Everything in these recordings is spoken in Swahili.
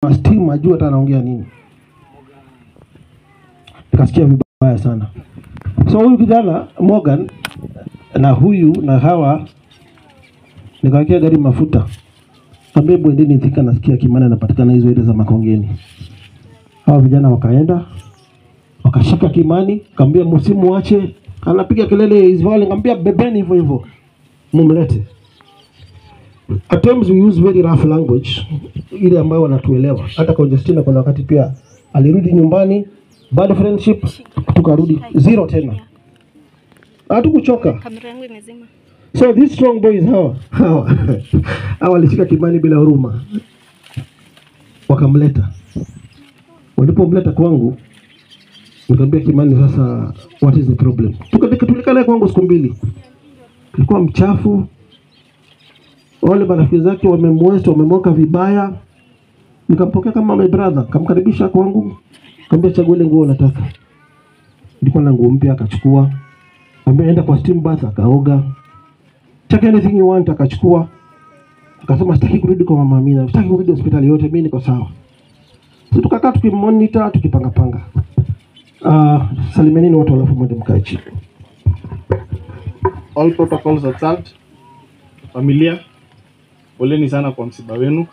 steam ajua hata anaongea nini. Nikasikia vibaya sana. So huyu kijana Morgan na huyu na hawa nikawekea gari mafuta. Kambe bwendeni Thika, nasikia Kimani anapatikana hizo ile za Makongeni. Hawa vijana wakaenda wakashika Kimani, kaambia msimu wache, anapiga kelele Israel, ngambia bebeni hivyo hivyo. Mumlete. At times we use very rough language ile ambayo wanatuelewa. Hata kwa Justina kuna wakati pia alirudi nyumbani, bad friendship, tukarudi zero tena. Hatukuchoka. Kamera yangu imezima. So these strong boys hawa walishika Kimani bila huruma. Wakamleta. Walipomleta kwangu, nikamwambia Kimani, sasa what is the problem? Tulikala kwangu siku mbili. Alikuwa mchafu. Wale marafiki zake wamemwoka vibaya. Nikampokea kama my brother, kamkaribisha kwangu. Nikamwambia chagua ile nguo unataka. Nilikuwa na nguo mpya, akachukua. Nikamwambia enda kwa steam bath, akaoga. Take anything you want, akachukua. Akasema sitaki kurudi kwa mama Amina, sitaki kurudi hospitali yote, mimi niko sawa. Sisi tukakaa tukimonitor, tukipanga. Salimieni watu alafu mwende mkae chini. All protocols observed. Familia, poleni sana kwa msiba wenu.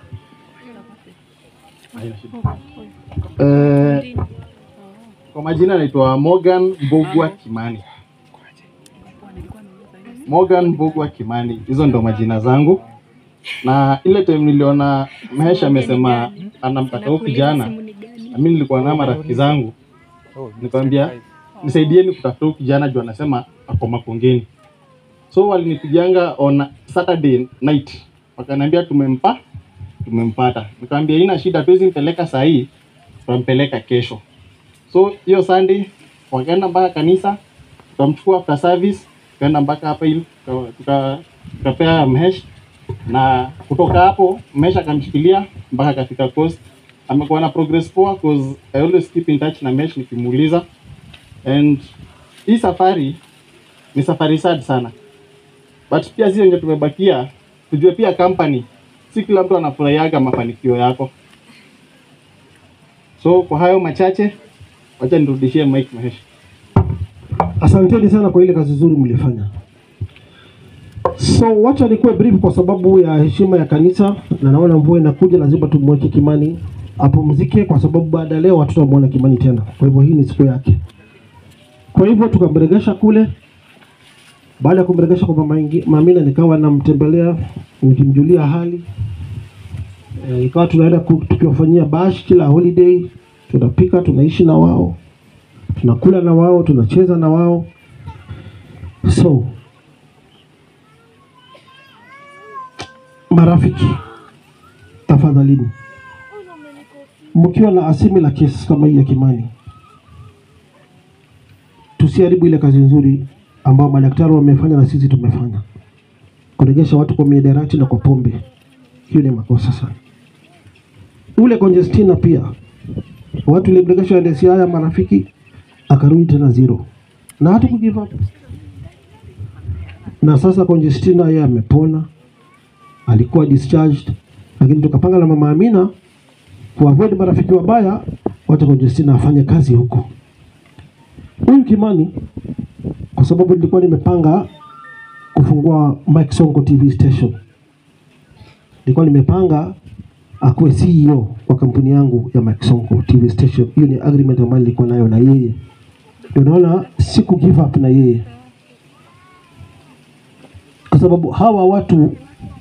Kwa majina naitwa Morgan Mbogwa Kimani. Morgan Mbogwa Kimani, hizo ndo majina zangu. Na ile time niliona Mahesh amesema anamtaka huyu kijana, na mimi nilikuwa na marafiki zangu, nikamwambia nisaidieni kutafuta huyu kijana juu anasema ako Makongeni. So walinipigianga on Saturday night, wakaniambia tumempata. Nikamwambia ina shida, tuwezi mpeleka saa hii, tutampeleka kesho. So hiyo Sunday wakaenda mpaka kanisa, tukamchukua after service, tukaenda mpaka hapa ili tukapea Mahesh, na kutoka hapo Mahesh akamshikilia mpaka akafika coast. Amekuwa na progress poa because I always keep in touch na Mahesh nikimuuliza. And hii safari ni safari sad sana. But pia sisi wenye tumebakia tujue pia company si kila mtu anafurahiaga mafanikio yako. So kwa hayo machache, wacha nirudishie mic Mahesh. Asanteni sana kwa ile kazi nzuri mlifanya. So wacha nikuwe brief kwa sababu ya heshima ya kanisa, na naona mvua inakuja, lazima tumweke Kimani apumzike kwa sababu baada ya leo hatutamuona Kimani tena. Kwa hivyo hii ni siku yake. Kwa hivyo tukamregesha kule. Baada ya kumregesha kwa mama Amina, nikawa namtembelea nikimjulia hali. Ikawa tunaenda tukiwafanyia bash kila holiday, tunapika, tunaishi na wao, tunakula na wao, tunacheza na wao. So marafiki, tafadhalini, mkiwa na similar case kama hii ya Kimani, tusiharibu ile kazi nzuri ambao madaktari wamefanya na sisi tumefanya. Kuregesha watu kwa miadarati na kwa pombe, hiyo ni makosa sana. Ule Conjestina pia watu waliregesha ndesi haya marafiki, akarudi tena zero, na hata kugive up. Na sasa Conjestina yeye amepona, alikuwa discharged, lakini tukapanga na mama Amina kuavoid marafiki wabaya, wacha Conjestina afanye kazi huko. Huyu Kimani, kwa sababu nilikuwa nimepanga kufungua Mike Sonko TV station, nilikuwa nimepanga akuwe CEO kwa kampuni yangu ya Mike Sonko TV station. Hiyo ni agreement ambayo nilikuwa nayo na yeye. Unaona, siku give up na yeye, kwa sababu hawa watu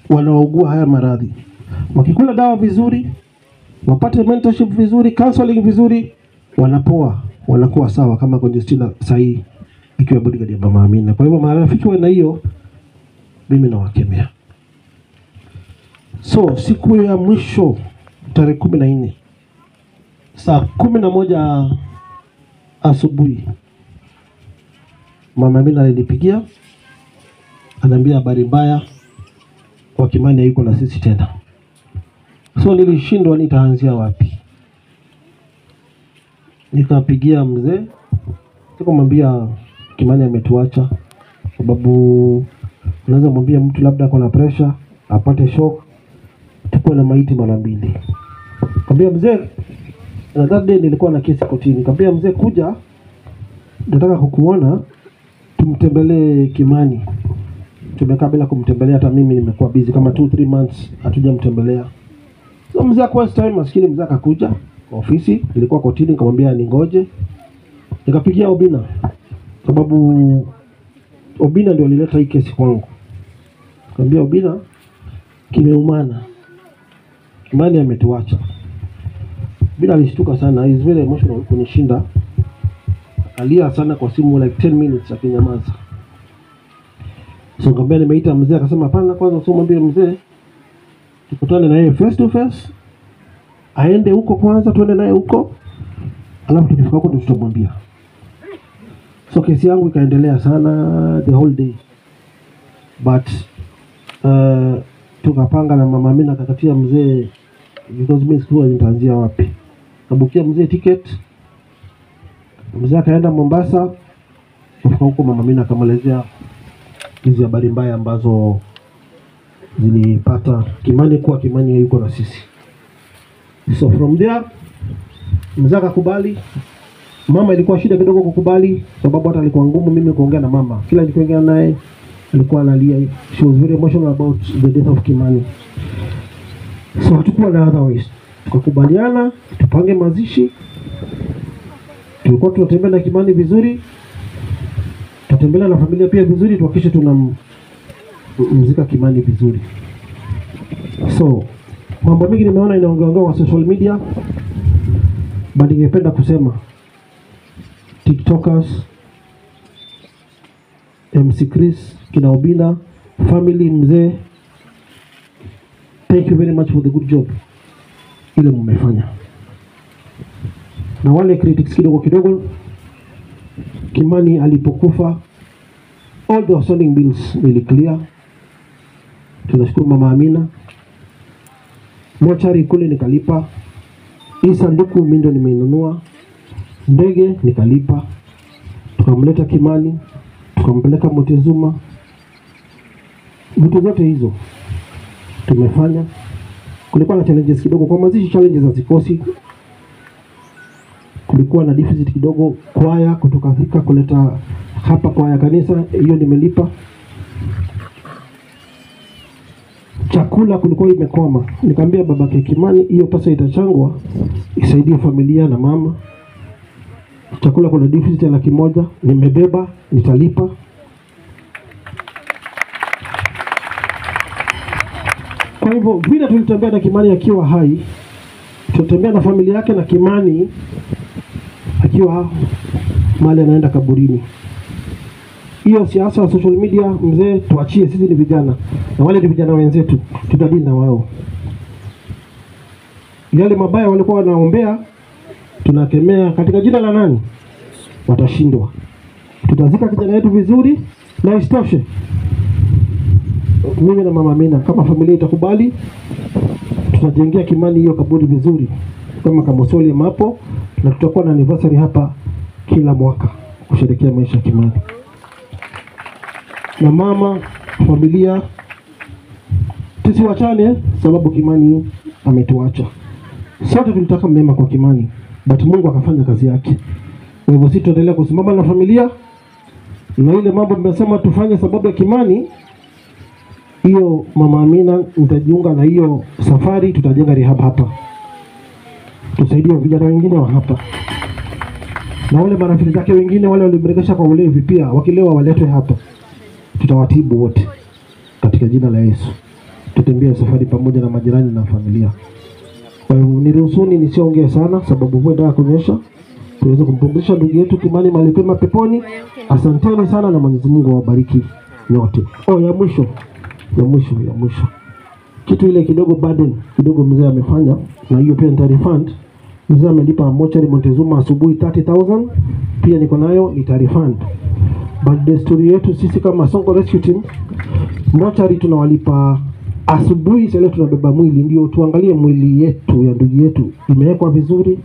wanaougua haya maradhi wakikula dawa vizuri, wapate mentorship vizuri, counseling vizuri, wanapoa, wanakuwa sawa kama Conjestina sahihi ikiwa bodyguard ya mama Amina. Kwa hivyo marafiki wa hiyo mimi nawakemea. So siku ya mwisho tarehe 14 saa 11 asubuhi mama Amina alinipigia, ananiambia habari mbaya, kwa Kimani hayuko na sisi tena. So nilishindwa nitaanzia wapi. Nikapigia mzee, nikamwambia Kimani ametuacha, sababu unaweza mwambia mtu labda ako na pressure, apate shock, tuko na maiti mara mbili. Kaambia mzee, na that day nilikuwa na kesi kotini. Kaambia mzee, kuja, nataka kukuona tumtembelee Kimani. Tumekaa bila kumtembelea, hata mimi nimekuwa busy kama 2-3 months hatujamtembelea. So mzee kwa time maskini mzee akakuja kwa ofisi, nilikuwa kotini, nikamwambia ningoje. Nikapigia Obina sababu Obina ndio alileta hii kesi kwangu. Nikamwambia Obina, kimeumana. Kimani ametuacha. Obina alishtuka sana, he is very emotional kunishinda. Alia sana kwa simu like 10 minutes akinyamaza. So nikamwambia nimeita mzee, akasema hapana, kwanza usimwambie mzee. Tukutane na yeye face to face. Aende huko kwanza, tuende naye huko. Alafu tukifika huko tutamwambia. So kesi yangu ikaendelea sana the whole day. But tukapanga na mama Amina akakatia mzee, because mimi sikuwa nitaanzia wapi. Kabukia mzee ticket. Mzee akaenda Mombasa. Kufika huko mama Amina akamwelezea hizi habari mbaya ambazo zilipata Kimani, kuwa Kimani yuko na sisi. So from there mzee akakubali. Mama ilikuwa shida kidogo kukubali sababu hata alikuwa ngumu mimi kuongea na mama. Kila nikiongea naye alikuwa analia. She was very emotional about the death of Kimani. So hatukuwa na otherwise. Tukakubaliana tupange mazishi. Tulikuwa tunatembea na Kimani vizuri. Tutembea na familia pia vizuri, tuhakikishe tunamzika Kimani vizuri. So mambo mengi nimeona inaongeongea kwa social media, but ningependa kusema TikTokers, MC Chris, kina Obina, family mzee, thank you very much for the good job ile mmefanya. Na wale critics kidogo Kimani alipokufa all the outstanding bills nili clear. Tunashukuru mama Amina. Mochari kule nikalipa. Hii sanduku mimi ndo nimeinunua. Ndege nikalipa. Tukamleta Kimani, tukampeleka Montezuma. Vitu zote hizo tumefanya. Kulikuwa na challenges kidogo kwa mazishi, challenges hazikosi. Kulikuwa na deficit kidogo, kwaya kutoka Thika kuleta hapa kwaya kanisa, hiyo nimelipa. Chakula kulikuwa imekwama. Nikamwambia babake Kimani hiyo pesa itachangwa isaidie familia na mama. Chakula kuna deficit ya 100,000, nimebeba, nitalipa. Kwa hivyo vile tulitembea na Kimani akiwa hai, tutembea na familia yake na Kimani akiwa mali anaenda kaburini. Hiyo siasa ya social media mzee tuachie, sisi ni vijana. Na wale ni vijana wenzetu, tutadili na wao. Yale mabaya walikuwa wanaombea tunakemea katika jina la nani? Watashindwa. Tutazika kijana yetu vizuri na isitoshe. Mimi na mama Amina kama familia itakubali, tutajengea Kimani hiyo kaburi vizuri kama Kamosoli hapo, na tutakuwa na anniversary hapa kila mwaka kusherehekea maisha ya Kimani. Na mama, familia, tusiwachane sababu Kimani ametuacha. Sote tulitaka mema kwa Kimani, but Mungu akafanya kazi yake. Kwa hivyo sisi tutaendelea kusimama na familia, na ile mambo mmesema tufanye sababu ya Kimani, hiyo mama Amina nitajiunga na hiyo safari. Tutajenga rehab hapa, tusaidie vijana wengine wa hapa, na wale marafiki zake wengine wale walimregesha kwa ulevi pia wakilewa waletwe hapa, tutawatibu wote katika jina la Yesu. Tutembea safari pamoja na majirani na familia. Kwa hivyo niruhusuni nisiongee sana sababu mvua inataka kunyesha, tuweze kumpumzisha ndugu yetu Kimani mahali pema peponi. Asanteni sana na Mwenyezi Mungu awabariki nyote. Ya mwisho kitu ile kidogo burden kidogo mzee amefanya, na hiyo pia nitarefund. Mzee amelipa mochari Montezuma asubuhi 30,000, pia niko nayo nitarefund. But desturi yetu sisi kama Sonko Rescue Team, mochari tunawalipa asubuhi, sasa tunabeba mwili ndio tuangalie mwili yetu ya ndugu yetu imewekwa vizuri,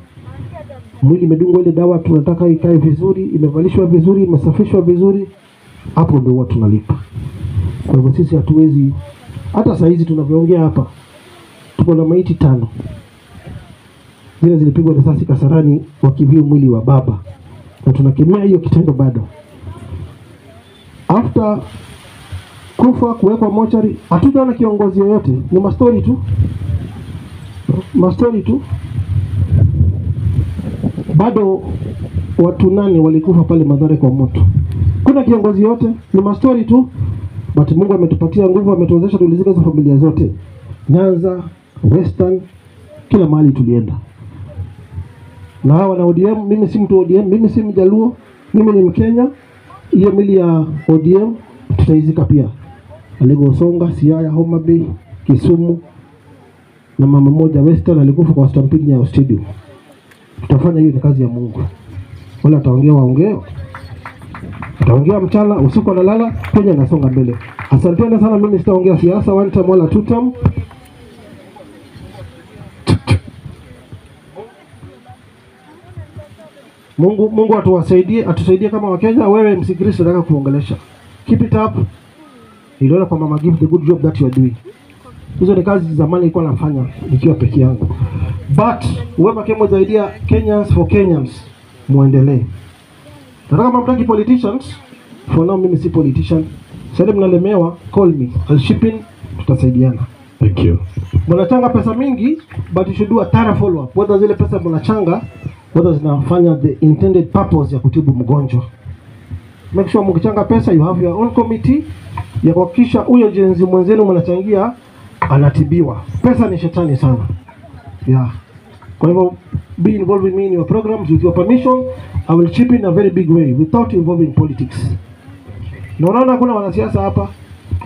mwili imedungwa ile dawa tunataka ikae vizuri, imevalishwa vizuri, imesafishwa vizuri, hapo ndio watu tunalipa. Kwa hivyo sisi hatuwezi, hata saa hizi tunavyoongea hapa tuko na maiti 5. zile zilipigwa risasi Kasarani wakiviu mwili wa baba, na tunakemea hiyo kitendo bado. After kufa kuwekwa mochari, hatujaona kiongozi yoyote, ni mastori tu, mastori tu. Bado watu 8 walikufa pale Mathare kwa moto, kuna kiongozi yote, ni mastori tu. But Mungu ametupatia nguvu, ametuwezesha tulizika hizo familia zote, Nyanza, Western, kila mahali tulienda. Na hawa na ODM, mimi si mtu ODM, mimi si Mjaluo, mimi ni Mkenya. Hiyo mili ya ODM tutaizika pia. Alego Songa, Siaya, Homa Bay, Kisumu, na mama moja Western alikufa kwa stampede ya stadium. Tutafanya hiyo, ni kazi ya Mungu. Wala ataongea waongee, ataongea mchana, usiku analala, Kenya nasonga mbele. Asanteni sana, mimi sitaongea siasa one time wala two time. Mungu atusaidie kama Wakenya. Wewe msikristo nataka kuongelesha. Keep it up. Niliona kwa Mama Give the good job that you are doing. Hizo ni kazi zamani nilikuwa nafanya nikiwa peke yangu. But wewe kama idea Kenyans for Kenyans, muendelee. Nataka mamtaki politicians. For now mimi si politician. Sasa mnalemewa, call me. I'll chip in, tutasaidiana. Thank you. Mnachanga pesa mingi, but you should do a thorough follow up. Whether zile pesa mnachanga, whether zinafanya the intended purpose ya kutibu mgonjwa. Make sure mkichanga pesa, you have your own committee ya kuhakikisha huyo jenzi mwenzenu mnachangia anatibiwa. Pesa ni shetani sana. Yeah. Kwa hivyo, be involved with me in your programs. With your permission, I will chip in a very big way without involving politics. Na unaona kuna wanasiasa hapa,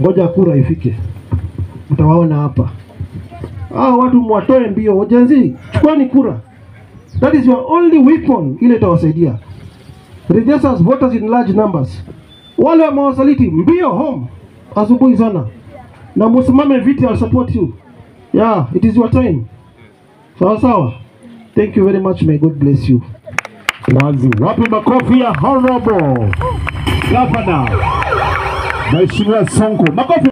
ngoja kura ifike, mtawaona hapa. Watu mwatoe mbio, jenzi, chukuani kura. That is your only weapon ile itawasaidia. Register as voters in large numbers. Wale wa mawasaliti mbio home asubuhi sana. Na msimame viti, I'll support you. Yeah, it is your time. Sawa. Thank you very much. May God bless you. Wazi wapi makofi ya Honorable Governor Mheshimiwa Sonko. Makofi.